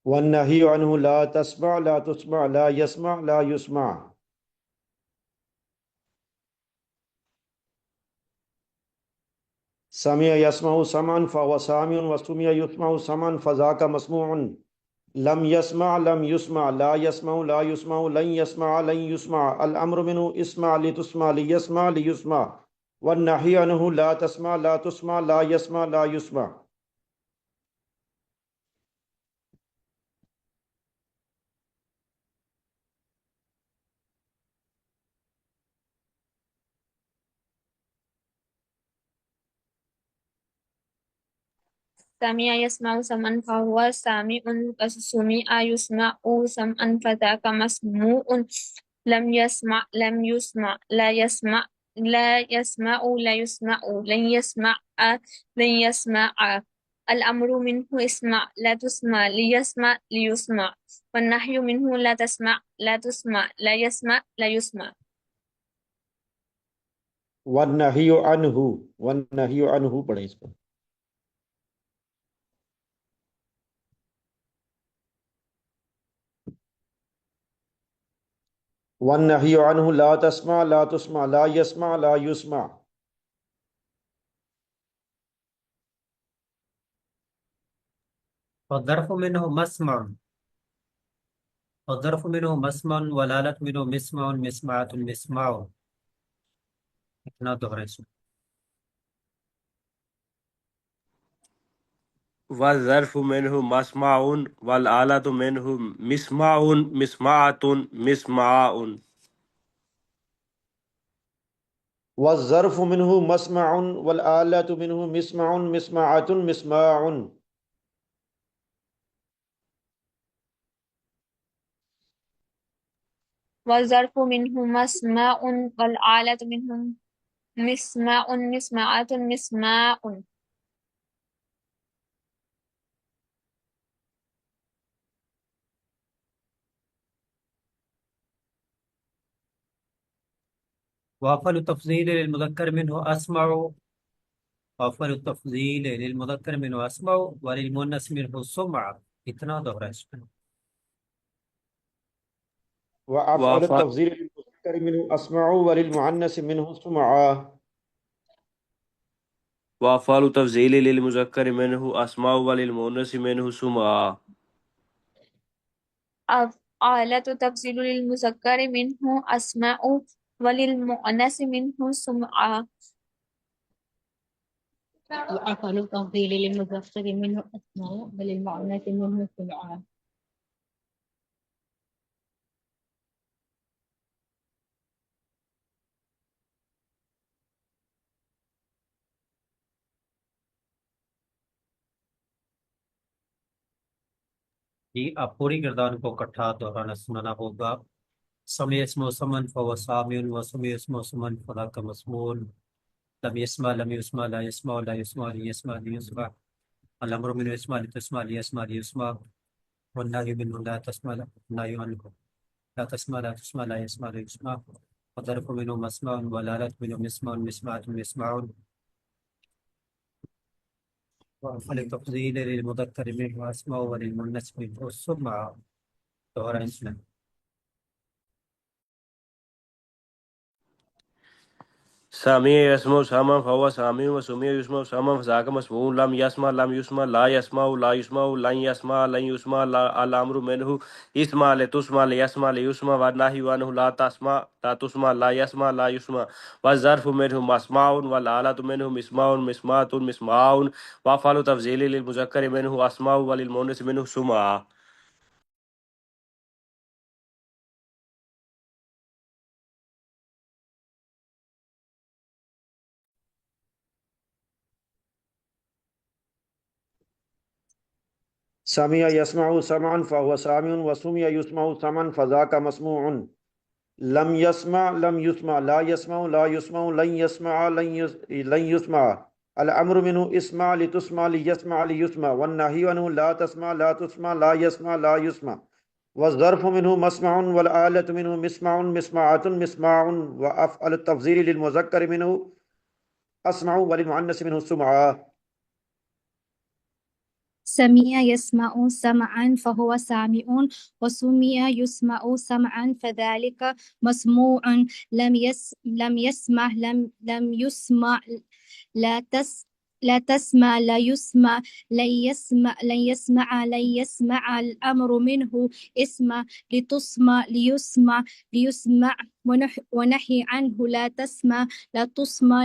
والنهي عنه لا تسمع لا تسمع لا يسمع لا يسمع. سمع يسمع سمعا فهو سامع، وسمع يسمع سمعا فذاك مسموع. لم يسمع لم يسمع لا يسمع لا يسمع لن يسمع لن يسمع. الأمر منه اسمع لتسمع ليسمع ليسمع. والنهي عنه لا تسمع لا تسمع لا يسمع لا يسمع. سمع يسمع سمعا فهو سامع سمع يسمع سمعا فذاك مسموع. لم يسمع لم يسمع لا يسمع لا يسمع لا يسمع لن يسمع لن يسمع. الأمر منه اسمع لا تسمع ليسمع ليسمع. والنهي منه لا تسمع لا تسمع لا يسمع لا يسمع. والنهي عنه، والنهي عنه پڑھیں اس کو. والنهي عنه لا تسمع لا تسمع لا يسمع لا يسمع. والظرف منه مسمع، والظرف منه مسمع، والآلة منه مسمع مسمعة مسمع. اتنا دوہرا اس میں. والظرف منه مسمع والآلة منه مسمع مسمعة مسمعاء. والظرف منه مسمع والآلة منه مسمع مسمعة مسماع. والظرف منه مسمع والآلة منه مسمع مسمعة مسماع. وأفعل التفضيل للمذكر منه أسمع، وأفعل التفضيل للمذكر منه أسمع وللمؤنث منه سمع. اتنا دوہرا اس میں. وأفعل وأفعل التفضيل للمذكر منه أسمع وللمؤنث منه سمع. وأفعل تفضيل للمذكر منه أسمع وللمؤنث منه سمع. آلة تفضيل للمذكر منه أسمع وللمؤنث منه سمع. وأفعل تفضيل للمذكر منه أسمع وللمؤنث منه سمع. یہ آپ پوری گردان کو اکٹھا دہرانا سنانا ہوگا. سمع اسم سمن فهو سامع وسمع اسم سمن فذاك مسموع. لم يسمع لم يسمع لا يسمع لا يسمع ليسمع ليسمع. الأمر منه يسمع لتسمع ليسمع ليسمع. والنهي منه لا تسمع النهي عنه لا تسمع لا تسمع لا يسمع لا يسمع. والظرف منه مسمع والآلة منه مسمع مسمعة مسمع. وأفعل التفضيل للمذكر منه أسمع وللمؤنث منه سمع. دوہرا اس میں. سامع يسمع سمعا فهو سامع وسمع يسمع سمعا فذاك مسموع. لم يسمع لم يسمع لا يسمع لا يسمع لن يسمع لن يسمع. الأمر منه اسمع لتسمع ليسمع ليسمع. والنهي عنه لا تسمع لا تسمع لا يسمع لا يسمع. والظرف منه مسمع والآلة منه مسمع مسمعة مسماع. وأفعل تفضيل للمذكر منه أسمع وللمؤنث منه سمع. سمع يسمع سمعا فهو سامع وسمع يسمع سمعا فذاك مسموع لم يسمع لم يسمع لا يسمع لا يسمع لن يسمع لن يسمع الأمر منه اسمع لتسمع ليسمع ليسمع والنهي عنه لا تسمع لا تسمع لا يسمع لا يسمع والظرف منه مسمع والآلة منه مسمع مسمعة مسماع وأفعل التفضيل للمذكر منه أسمع وللمؤنث منه سمعا. سمع يسمع سمعا فهو سامع وسمع يسمع سمعا فذلك مسموع لم يسمع لم يسمع لا تسمع لا يسمع لن يسمع الأمر منه اسمع لتسمع ليسمع ونحي عنه لا تسمع لا تسمع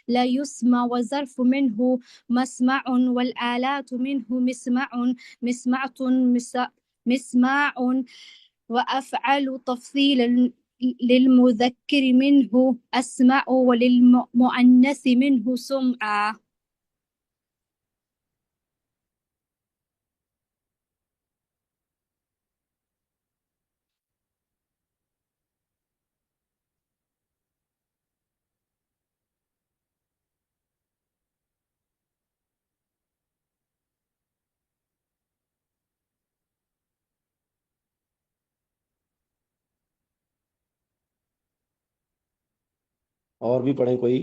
لا يسمع والظرف منه مسمع والآلات منه مسمع وأفعل تفصيل للمذكر منه أسمع وللمؤنث منه سمعا. اور بھی پڑھیں کوئی؟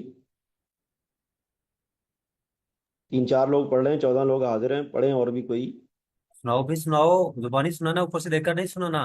3-4 لوگ پڑھ رہے ہیں، 14 لوگ حاضر ہیں، پڑھیں اور بھی کوئی؟ سناؤ بھی سناؤ، زبانی سنانا، اوپر سے دیکھ کر نہیں سنانا.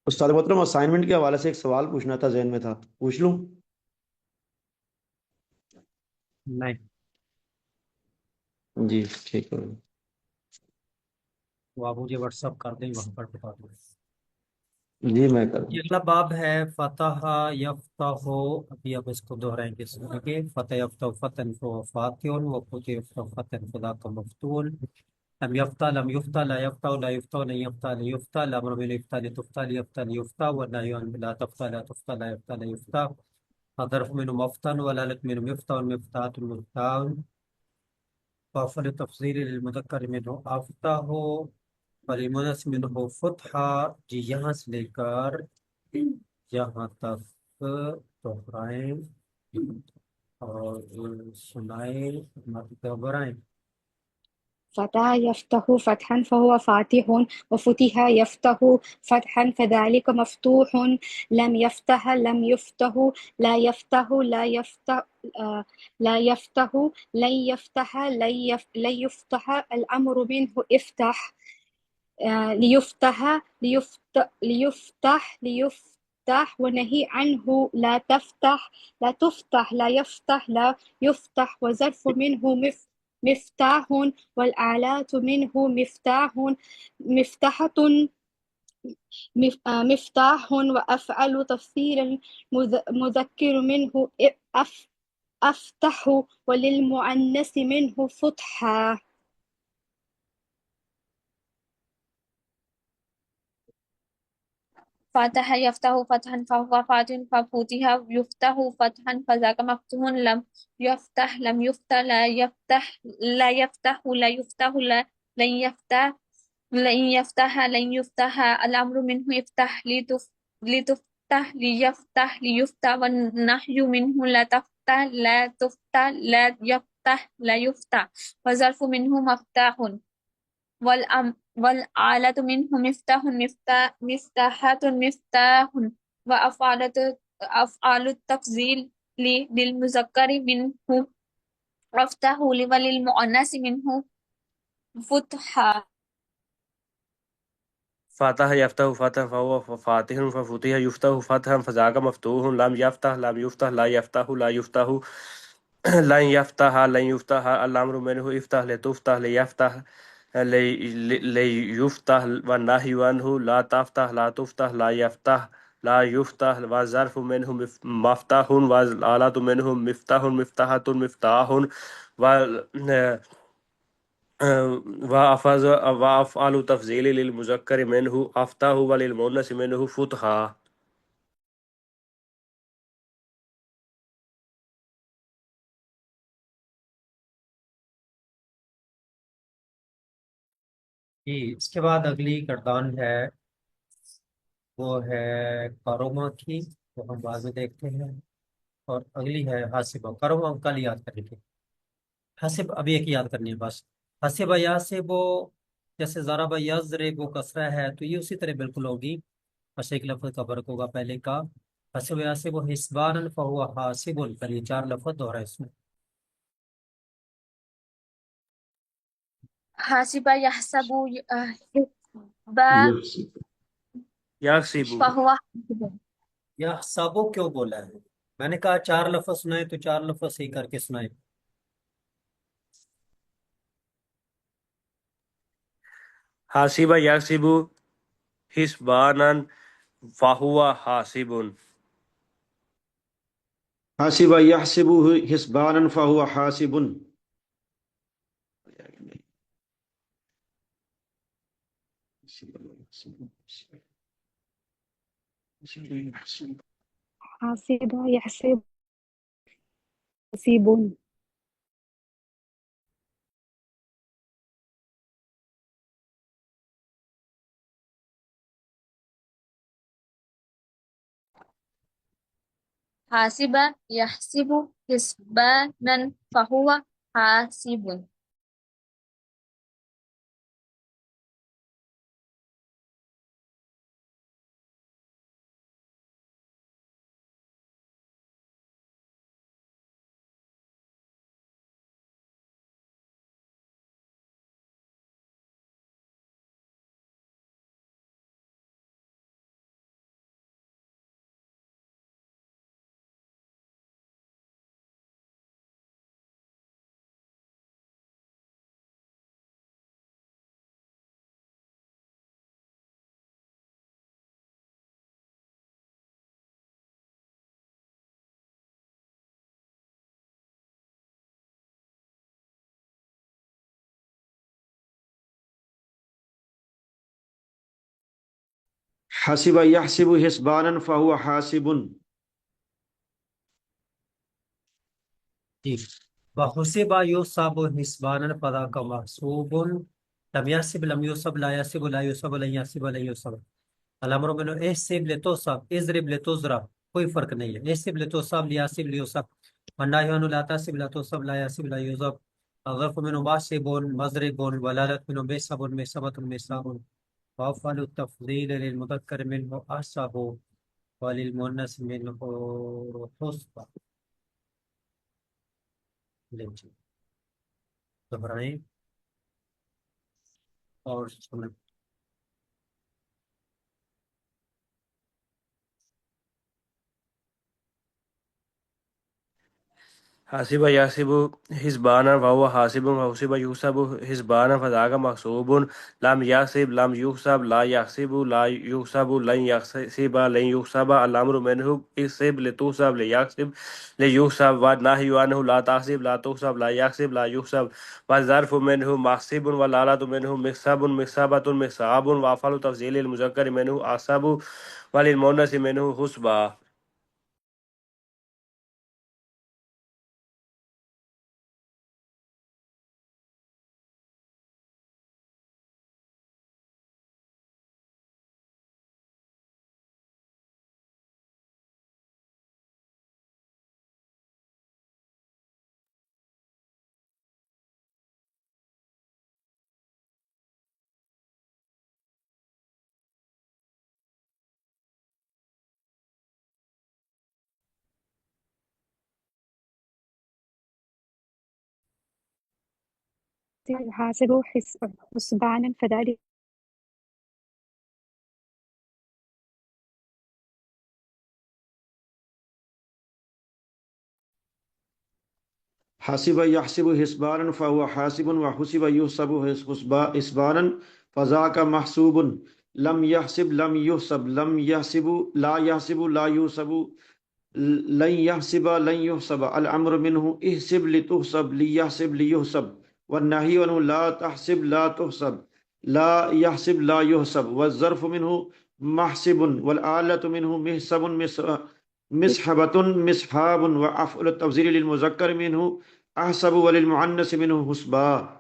استاد محترم، اسائنمنٹ کے حوالے سے ایک سوال پوچھنا تھا، ذہن میں تھا، پوچھ لوں؟ نہیں. جی ٹھیک ہے. وہ آپ مجھے واٹس ایپ کر دیں، وہاں پر بتا دوں. جی میں کر یہ دوں. اگلا باب ہے فتح یفتح. ابھی اب اس کو دہرائیں گے، سنیں گے. فتح یفتح فتن فاتح وفتح یفتح فتن فذاک مفتول. لم يفتح لم يفتح لا يفتح لا يفتح لن يفتح لا يفتح الامر من يفتح لتفتح ليفتح ليفتح والنهي عن لا تفتح لا تفتح لا يفتح لا يفتح. الظرف منه مفتن والالف منه مفتح والمفتاحات المفتاح. وافل تفضيل للمذكر منه افتح وللمؤنث منه فتحہ. جی یہاں سے لے کر یہاں تک دہرائیں اور سنائیں، گھبرائیں. فتح يفتح فتحا فهو فاتح، وفتح يفتح فتحا فذلك مفتوح. لم يفتح لم يفتح، لا يفتح لا يفتح، لا يفتح لن يفتح لن يفتح، الأمر منه افتح. ليفتح ونهي عنه لا تفتح، لا تفتح لا يفتح لا يفتح، وظرف منه مفتاح، والآلات منه مفتاح مفتاحة مفتاح، وأفعل تفصيل المذكر منه أفتح، وللمؤنث منه فتحا. فتح يفتح فتحا فهو فاتح، ففتح يفتح فتحا فذاك مفتوح. لم يفتح لم يفتح، لا يفتح لا يفتح لا يفتح، لن يفتح لن يفتح لن يفتح، الأمر منه يفتح لتفتح ليفتح ليفتح، والنهي منه لا تفتح لا تفتح لا يفتح لا يفتح، وظرف منه مفتاح، والآلة منه مفتاح مفتاحات مفتاح، أفعال التفضيل للمذكر منه أفتح، وللمؤنث منه فتحا. فتح يفتح فتح فهو فاتح، ففتح يفتح فتحا فذاك مفتوح. لم يفتح لم يفتح، لا يفتح لا يفتح، لن يفتح لن يفتح، الأمر منه افتح لتفتح ليفتح ليفتح، والنهي عنه لا تفتح لا تفتح لا يفتح لا يفتح، والظرف منه مفتاح، والآلة منه مفتاح مفتاحة مفتاح، وأفعال تفضيل للمذكر منه أفتح، وللمؤنث منه فتحا. جی اس کے بعد اگلی گردان ہے وہ ہے کاروما کی، وہ ہم بعد میں دیکھتے ہیں، اور اگلی ہے حاسبہ۔ کاروما ہم کل یاد کریں گے، حاسب ابھی ایک یاد کرنی ہے بس۔ حاسبہ یاسبو، جیسے ضرب یضرب کسرہ ہے تو یہ اسی طرح بالکل ہوگی، بس ایک لفظ کا فرق ہوگا پہلے کا۔ حاسب یاسب حسبانا فہو حاسب، پر یہ 4 لفظ دوہرا ہے اس میں۔ حاسب يحسب حسبا یکسب فهو یا سابو کیوں بولا ہے؟ میں نے کہا 4 لفظ سنائے تو 4 لفظ صحیح کر کے سنائے۔ حاسب یکسب حسبانا فهو حاسب. حاسب يحسب حسبانا فهو حاسب. حاسب يحسب حسيب. حاسب يحسب حسبانا فهو حاسب. حسب يحسب حسبانا فهو حاسب. جی وحسب یوسب حسبانا فذاک محسوب، لم یحسب لم یوسب لا یحسب لا یوسب لن یحسب لن یوسب، الامر من احسب لتوصب اضرب لتضرب، کوئی فرق نہیں ہے، احسب لتوصب لیحسب لیوصب، والنہی عنہ لا تحسب لا توصب لا یحسب لا یوصب، الظرف منه ماسب مضرب والآلة منه مسحب مسحبة مسحاب وأفعل التفضيل للمذكر منه أحسب وللمؤنث منه حسب. لیجیے دہرائیں اور سنیں. حاسب يحسب حسبانا وهو حاسب وحسب يحسب حسبانا فذاك محسوب لم يحسب لم يحسب لا يحسب لا يحسب لن يحسب لن يحسب الأمر منه احسب لتحسب ليحسب ليحسب والنهي عنه لا تحسب لا تحسب لا يحسب لا يحسب والظرف منه محسب والآلة منه مكسب مكسبة مكساب وأفعل تفضيل المذكر منه أحسب وللمؤنث منه حسبا. حاسبوا حسبانا فذلك حسب يحسب حسبانا فهو حاسب وحسب يحسب حسبانا فذاك محسوب لم يحسب لم يحسب لم يحسب لا يحسب لا يحسب لن يحسب لن يحسب الأمر منه احسب لتحسب ليحسب ليحسب والنهي عنه لا تحسب لا تحسب لا يحسب لا يحسب والظرف منه محسب والآلة منه محسب مسحبة مسحاب وأفعل التفضيل للمذكر منه أحسب وللمؤنث منه حسبا.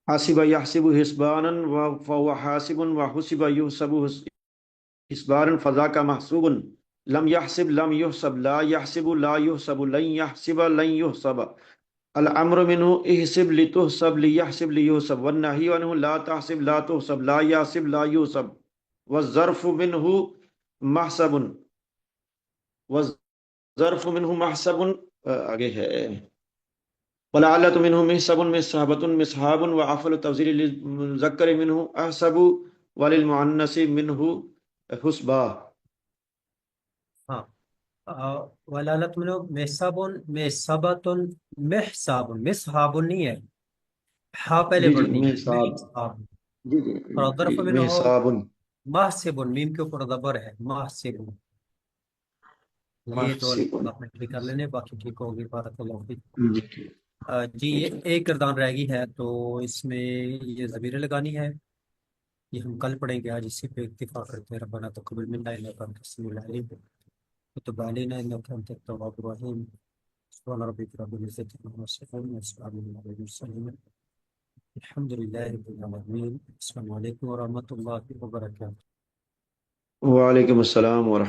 حسب يحسب حسبانا فهو حاسب وحسب يحسب حسبانا فذاك محسوب لم يحسب لم يحسب لا يحسب لا يحسب لن يحسب لن يحسب الأمر منه احسب لتحسب ليحسب ليحسب والنهي عنه لا تحسب لا تحسب لا يحسب لا يحسب والظرف منه محسب والظرف منه محسب آگے ہے والآلة منه محسب مسحبة مسحاب وعفل التفضيل للمذكر منه أحسب وللمؤنث منه حسبا. ہاں ولالت منو محساب محسبۃ محساب مسحاب نہیں ہے ہا پہلے جی جی پڑھنی ہے محساب محساب. جی جی اور ظرف منو محساب محسب میم کے اوپر زبر ہے محسب. یہ تو محسب آپ نے ٹھیک کر لینے باقی ٹھیک ہوگی. بارک اللہ فیک. جی جی یہ ایک کردان رہ گئی ہے تو اس میں یہ ضمیر لگانی ہے یہ ہم کل پڑھیں گے، آج اسی پہ اتفاق کرتے ہیں۔ ربنا تقبل منا انک انت السمیع العلیم وتب علینا انک انت التواب الرحیم سبحان ربک رب العزة عما یصفون وسلام علی المرسلین الحمد للہ رب العالمین۔ السلام علیکم ورحمۃ اللہ وبرکاتہ۔ وعلیکم السلام ورحمۃ